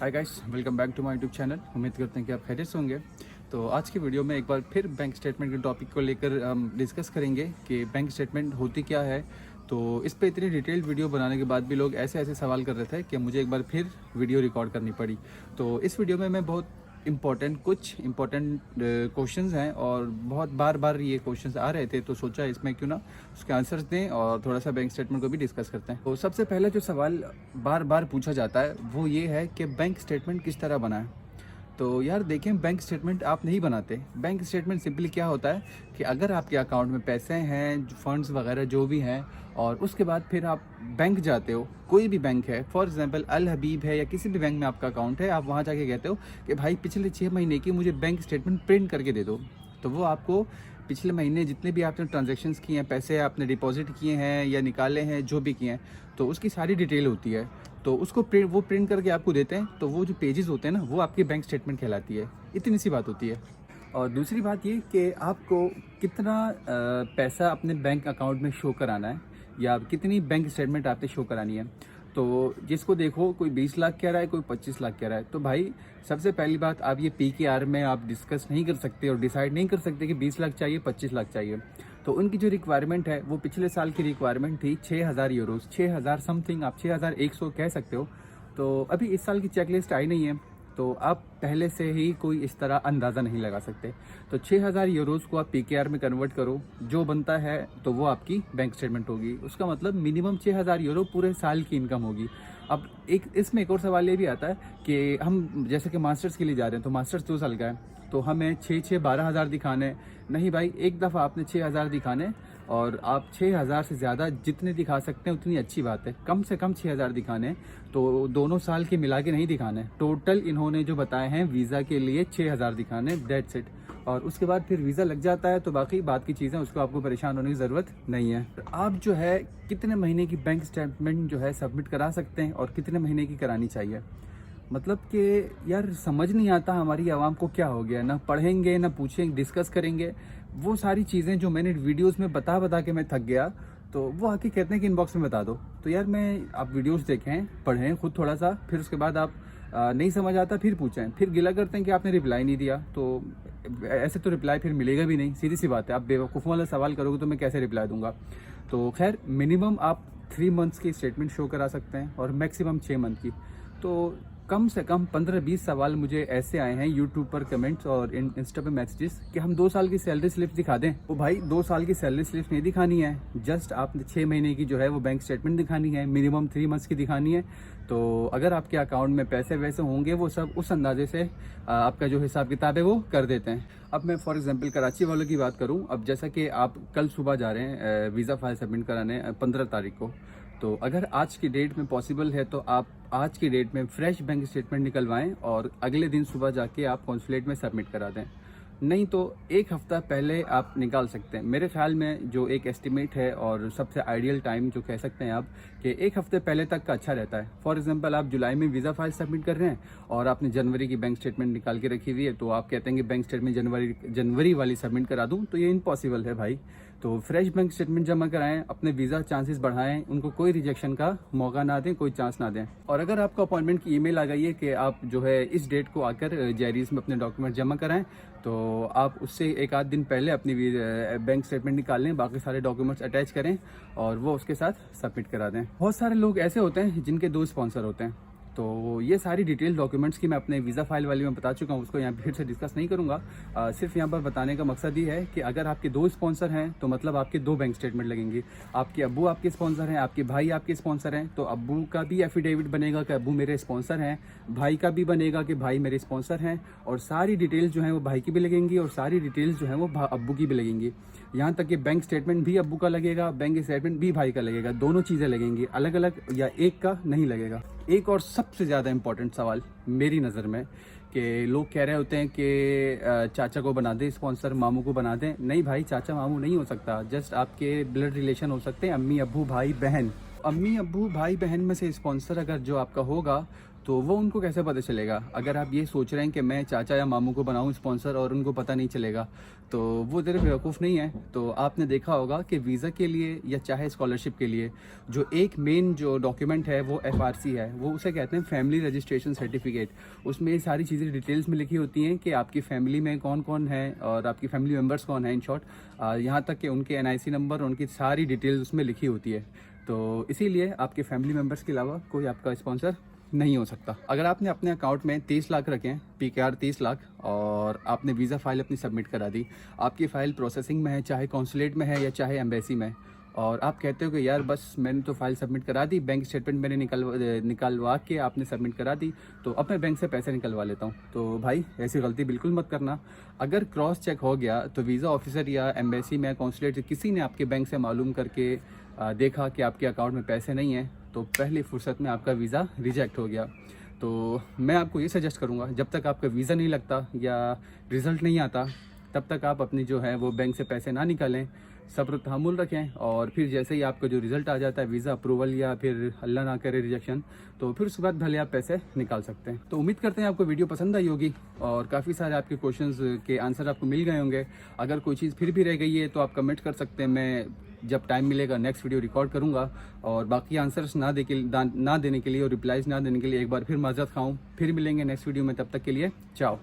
Hi guys, welcome back to my YouTube channel. उम्मीद करते हैं कि आप खैरियत से होंगे। तो आज की वीडियो में एक बार फिर बैंक स्टेटमेंट के टॉपिक को लेकर हम डिस्कस करेंगे कि बैंक स्टेटमेंट होती क्या है। तो इस पे इतनी डिटेल्ड वीडियो बनाने के बाद भी लोग ऐसे ऐसे सवाल कर रहे थे कि मुझे एक बार फिर वीडियो रिकॉर्ड करनी पड़ी। तो इस वीडियो में मैं कुछ इम्पोर्टेंट क्वेश्चंस हैं और बहुत बार बार ये क्वेश्चंस आ रहे थे, तो सोचा इसमें क्यों ना उसके आंसर्स दें और थोड़ा सा बैंक स्टेटमेंट को भी डिस्कस करते हैं। तो सबसे पहला जो सवाल बार बार पूछा जाता है वो ये है कि बैंक स्टेटमेंट किस तरह बनाएं। तो यार देखें, बैंक स्टेटमेंट आप नहीं बनाते। बैंक स्टेटमेंट सिंपली क्या होता है कि अगर आपके अकाउंट में पैसे हैं, फंड्स वगैरह जो भी हैं, और उसके बाद फिर आप बैंक जाते हो, कोई भी बैंक है, फॉर एग्जांपल अल हबीब है या किसी भी बैंक में आपका अकाउंट है, आप वहाँ जाके कहते हो कि भाई पिछले 6 महीने की मुझे बैंक स्टेटमेंट प्रिंट करके दे दो। तो वो आपको पिछले महीने जितने भी आपने ट्रांजेक्शन्स किए हैं, पैसे आपने डिपॉजिट किए हैं या निकाले हैं, जो भी किए हैं, तो उसकी सारी डिटेल होती है। तो उसको वो प्रिंट करके आपको देते हैं। तो वो जो पेजेस होते हैं ना, वो आपकी बैंक स्टेटमेंट कहलाती है। इतनी सी बात होती है। और दूसरी बात ये कि आपको कितना पैसा अपने बैंक अकाउंट में शो कराना है या कितनी बैंक स्टेटमेंट आपने शो करानी है। तो जिसको देखो, कोई 20 लाख कह रहा है, कोई 25 लाख कह रहा है। तो भाई सबसे पहली बात, आप ये PKR में आप डिस्कस नहीं कर सकते और डिसाइड नहीं कर सकते कि 20 लाख चाहिए, 25 लाख चाहिए। तो उनकी जो रिक्वायरमेंट है वो पिछले साल की रिक्वायरमेंट थी 6,000 यूरोज, 6,000 समथिंग, आप 6,100 कह सकते हो। तो अभी इस साल की चेकलिस्ट आई नहीं है, तो आप पहले से ही कोई इस तरह अंदाज़ा नहीं लगा सकते। तो 6,000 यूरोज़ को आप PKR में कन्वर्ट करो, जो बनता है तो वो आपकी बैंक स्टेटमेंट होगी। उसका मतलब मिनिमम 6,000 यूरो पूरे साल की इनकम होगी। अब इसमें एक और सवाल ये भी आता है कि हम जैसे कि मास्टर्स के लिए जा रहे हैं, तो मास्टर्स 2 साल का है, तो हमें 12,000 दिखाने नहीं भाई, एक दफ़ा आपने 6,000 दिखाने, और आप 6,000 से ज़्यादा जितने दिखा सकते हैं उतनी अच्छी बात है। कम से कम 6,000 दिखाने, तो दोनों साल के मिला के नहीं दिखाने। टोटल इन्होंने जो बताए हैं वीज़ा के लिए 6,000 दिखाने, दैट्स इट। और उसके बाद फिर वीज़ा लग जाता है तो बाकी बात की चीज़ें, उसको आपको परेशान होने की ज़रूरत नहीं है। आप जो है कितने महीने की बैंक स्टेटमेंट जो है सबमिट करा सकते हैं और कितने महीने की करानी चाहिए। मतलब कि यार समझ नहीं आता हमारी आवाम को क्या हो गया, ना पढ़ेंगे ना पूछेंगे, डिस्कस करेंगे। वो सारी चीज़ें जो मैंने वीडियोस में बता के मैं थक गया, तो वो आके कहते हैं कि इनबॉक्स में बता दो। तो यार आप वीडियोस देखें, पढ़ें खुद थोड़ा सा, फिर उसके बाद आप नहीं समझ आता फिर पूछें, फिर गिला करते हैं कि आपने रिप्लाई नहीं दिया। तो ऐसे तो रिप्लाई फिर मिलेगा भी नहीं, सीधी सी बात है। आप बेवकूफ़ों वाला सवाल करोगे तो मैं कैसे रिप्लाई दूंगा। तो खैर, मिनिमम आप 3 मंथ्स की स्टेटमेंट शो करा सकते हैं और मैक्सिमम 6 मंथ की। तो कम से कम 15-20 सवाल मुझे ऐसे आए हैं यूट्यूब पर कमेंट्स और इंस्टा पे मैसेजेस कि हम 2 साल की सैलरी स्लिप दिखा दें। तो भाई 2 साल की सैलरी स्लिप नहीं दिखानी है, जस्ट आपने 6 महीने की जो है वो बैंक स्टेटमेंट दिखानी है, मिनिमम 3 मंथ्स की दिखानी है। तो अगर आपके अकाउंट में पैसे वैसे होंगे, वो सब उस अंदाजे से आपका जो हिसाब किताब है वो कर देते हैं। अब मैं फॉर एग्जांपल कराची वालों की बात करूं, अब जैसा कि आप कल सुबह जा रहे हैं वीज़ा फाइल सबमिट कराने 15 तारीख को, तो अगर आज की डेट में पॉसिबल है तो आप आज की डेट में फ्रेश बैंक स्टेटमेंट निकलवाएं और अगले दिन सुबह जाके आप कॉन्सुलेट में सबमिट करा दें। नहीं तो 1 हफ्ता पहले आप निकाल सकते हैं। मेरे ख्याल में जो एक एस्टिमेट है और सबसे आइडियल टाइम जो कह सकते हैं आप, कि 1 हफ्ते पहले तक का अच्छा रहता है। फॉर एग्जांपल आप जुलाई में वीज़ा फाइल सबमिट कर रहे हैं और आपने जनवरी की बैंक स्टेटमेंट निकाल के रखी हुई है, तो आप कहते हैं कि बैंक स्टेटमेंट जनवरी वाली सबमिट करा दूँ, तो ये इम्पॉसिबल है भाई। तो फ्रेश बैंक स्टेटमेंट जमा कराएं, अपने वीज़ा चांसेस बढ़ाएं, उनको कोई रिजेक्शन का मौका ना दें, कोई चांस ना दें। और अगर आपको अपॉइंटमेंट की ईमेल आ गई है कि आप जो है इस डेट को आकर जैरीज में अपने डॉक्यूमेंट जमा कराएं, तो आप उससे 1 आध दिन पहले अपनी बैंक स्टेटमेंट निकाल लें, बाकी सारे डॉक्यूमेंट्स अटैच करें और वो उसके साथ सबमिट करा दें। बहुत सारे लोग ऐसे होते हैं जिनके 2 स्पॉन्सर होते हैं। तो ये सारी डिटेल डॉक्यूमेंट्स की मैं अपने वीज़ा फाइल वाले में बता चुका हूँ, उसको यहाँ फिर से डिस्कस नहीं करूँगा। सिर्फ यहाँ पर बताने का मकसद ये है कि अगर आपके 2 स्पॉन्सर हैं तो मतलब आपके 2 बैंक स्टेटमेंट लगेंगी। आपके अब्बू आपके स्पॉन्सर हैं, आपके भाई आपके स्पॉन्सर हैं, तो अब्बू का भी एफिडेविट बनेगा कि अब्बू मेरे स्पॉन्सर हैं, भाई का भी बनेगा कि भाई मेरे स्पॉन्सर हैं, और सारी डिटेल्स जो हैं वो भाई की भी लगेंगी और सारी डिटेल्स जो हैं वो अब्बू की भी लगेंगी। यहाँ तक कि बैंक स्टेटमेंट भी अब्बू का लगेगा, बैंक स्टेटमेंट भी भाई का लगेगा, दोनों चीज़ें लगेंगी, अलग अलग या एक का नहीं लगेगा। एक और सबसे ज़्यादा इम्पोर्टेंट सवाल मेरी नज़र में, कि लोग कह रहे होते हैं कि चाचा को बना दें स्पॉन्सर, मामू को बना दें। नहीं भाई, चाचा मामू नहीं हो सकता, जस्ट आपके ब्लड रिलेशन हो सकते हैं, अम्मी अब्बू भाई बहन। अम्मी अब्बू भाई बहन में से स्पॉन्सर अगर जो आपका होगा, तो वो उनको कैसे पता चलेगा? अगर आप ये सोच रहे हैं कि मैं चाचा या मामू को बनाऊं स्पॉन्सर और उनको पता नहीं चलेगा, तो वो तेरे बेवकूफ़ नहीं है। तो आपने देखा होगा कि वीज़ा के लिए या चाहे स्कॉलरशिप के लिए जो एक मेन जो डॉक्यूमेंट है वो FRC है, वो उसे कहते हैं फैमिली रजिस्ट्रेशन सर्टिफिकेट। उसमें ये सारी चीज़ें डिटेल्स में लिखी होती हैं कि आपकी फैमिली में कौन कौन है और आपकी फैमिली मेम्बर्स कौन है, इन शॉर्ट यहाँ तक कि उनके NIC नंबर, उनकी सारी डिटेल्स उसमें लिखी होती है। तो इसीलिए आपके फैमिली मेम्बर्स के अलावा कोई आपका स्पॉन्सर नहीं हो सकता। अगर आपने अपने अकाउंट में 30 लाख रखे हैं, PKR 30 लाख, और आपने वीज़ा फ़ाइल अपनी सबमिट करा दी, आपकी फ़ाइल प्रोसेसिंग में है, चाहे कॉन्सुलेट में है या चाहे एम्बेसी में, और आप कहते हो कि यार बस मैंने तो फ़ाइल सबमिट करा दी, बैंक स्टेटमेंट मैंने निकलवा के आपने सबमिट करा दी, तो अब मैं बैंक से पैसे निकलवा लेता हूँ। तो भाई ऐसी गलती बिल्कुल मत करना। अगर क्रॉस चेक हो गया तो वीज़ा ऑफिसर या एम्बेसी में, कॉन्सुलेट से किसी ने आपके बैंक से मालूम करके देखा कि आपके अकाउंट में पैसे नहीं हैं, तो पहली फुर्सत में आपका वीज़ा रिजेक्ट हो गया। तो मैं आपको ये सजेस्ट करूँगा, जब तक आपका वीज़ा नहीं लगता या रिज़ल्ट नहीं आता, तब तक आप अपनी जो है वो बैंक से पैसे ना निकालें, सब्र तहम्मुल रखें, और फिर जैसे ही आपका जो रिज़ल्ट आ जाता है, वीज़ा अप्रूवल या फिर अल्लाह ना करे रिजेक्शन, तो फिर उसके बाद भले आप पैसे निकाल सकते हैं। तो उम्मीद करते हैं आपको वीडियो पसंद आई होगी और काफ़ी सारे आपके क्वेश्चंस के आंसर आपको मिल गए होंगे। अगर कोई चीज़ फिर भी रह गई है तो आप कमेंट कर सकते हैं, मैं जब टाइम मिलेगा नेक्स्ट वीडियो रिकॉर्ड करूंगा। और बाकी आंसर्स ना देने के लिए और रिप्लाईज ना देने के लिए एक बार फिर माजरत खाऊं। फिर मिलेंगे नेक्स्ट वीडियो में, तब तक के लिए चाओ।